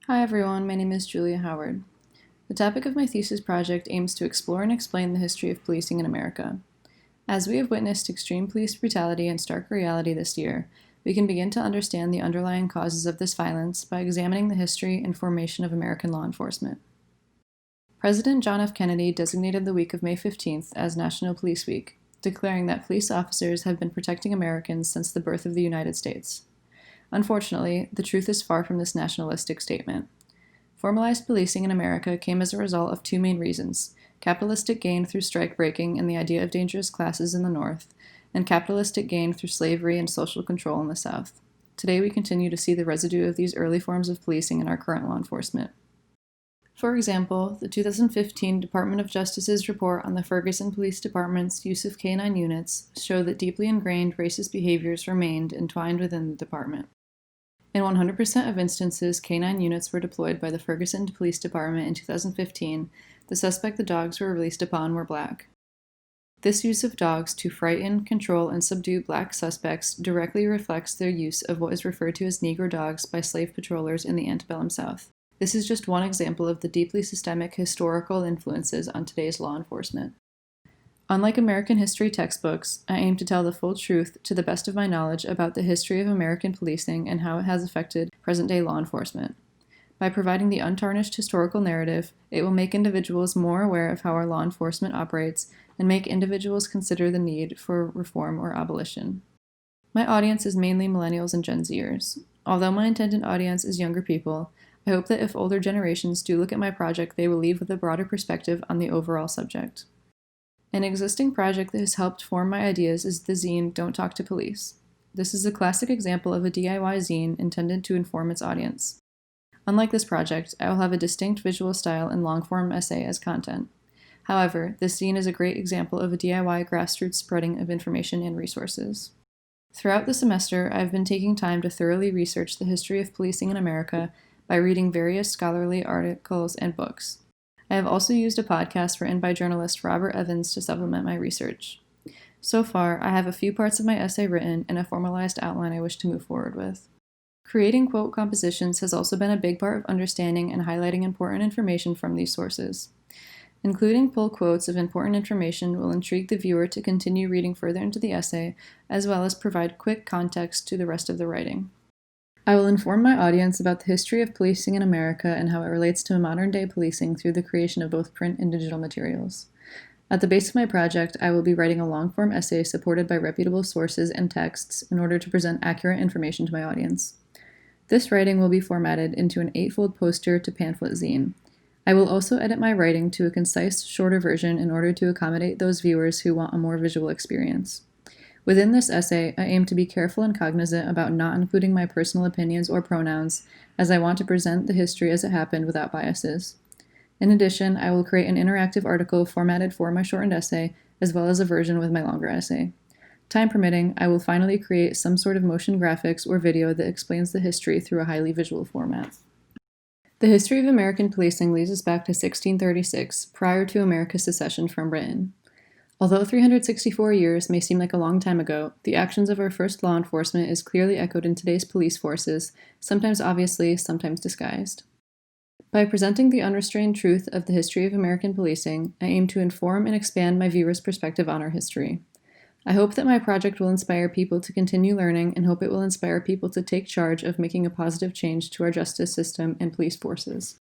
Hi everyone, my name is Julia Howard. The topic of my thesis project aims to explore and explain the history of policing in America. As we have witnessed extreme police brutality and stark reality this year, we can begin to understand the underlying causes of this violence by examining the history and formation of American law enforcement. President John F. Kennedy designated the week of May 15th as National Police Week, declaring that police officers have been protecting Americans since the birth of the United States. Unfortunately, the truth is far from this nationalistic statement. Formalized policing in America came as a result of two main reasons: capitalistic gain through strike breaking and the idea of dangerous classes in the North, and capitalistic gain through slavery and social control in the South. Today, we continue to see the residue of these early forms of policing in our current law enforcement. For example, the 2015 Department of Justice's report on the Ferguson Police Department's use of canine units showed that deeply ingrained racist behaviors remained entwined within the department. In 100% of instances canine units were deployed by the Ferguson Police Department in 2015, the suspect the dogs were released upon were black. This use of dogs to frighten, control, and subdue black suspects directly reflects their use of what is referred to as Negro Dogs by slave patrollers in the antebellum South. This is just one example of the deeply systemic historical influences on today's law enforcement. Unlike American history textbooks, I aim to tell the full truth to the best of my knowledge about the history of American policing and how it has affected present-day law enforcement. By providing the untarnished historical narrative, it will make individuals more aware of how our law enforcement operates and make individuals consider the need for reform or abolition. My audience is mainly millennials and Gen Zers. Although my intended audience is younger people, I hope that if older generations do look at my project, they will leave with a broader perspective on the overall subject. An existing project that has helped form my ideas is the zine Don't Talk to Police. This is a classic example of a DIY zine intended to inform its audience. Unlike this project, I will have a distinct visual style and long-form essay as content. However, this zine is a great example of a DIY grassroots spreading of information and resources. Throughout the semester, I have been taking time to thoroughly research the history of policing in America by reading various scholarly articles and books. I have also used a podcast written by journalist Robert Evans to supplement my research. So far, I have a few parts of my essay written and a formalized outline I wish to move forward with. Creating quote compositions has also been a big part of understanding and highlighting important information from these sources. Including pull quotes of important information will intrigue the viewer to continue reading further into the essay, as well as provide quick context to the rest of the writing. I will inform my audience about the history of policing in America and how it relates to modern-day policing through the creation of both print and digital materials. At the base of my project, I will be writing a long-form essay supported by reputable sources and texts in order to present accurate information to my audience. This writing will be formatted into an 8-fold poster to pamphlet zine. I will also edit my writing to a concise, shorter version in order to accommodate those viewers who want a more visual experience. Within this essay, I aim to be careful and cognizant about not including my personal opinions or pronouns, as I want to present the history as it happened without biases. In addition, I will create an interactive article formatted for my shortened essay, as well as a version with my longer essay. Time permitting, I will finally create some sort of motion graphics or video that explains the history through a highly visual format. The history of American policing leads us back to 1636, prior to America's secession from Britain. Although 364 years may seem like a long time ago, the actions of our first law enforcement is clearly echoed in today's police forces, sometimes obviously, sometimes disguised. By presenting the unrestrained truth of the history of American policing, I aim to inform and expand my viewers' perspective on our history. I hope that my project will inspire people to continue learning and hope it will inspire people to take charge of making a positive change to our justice system and police forces.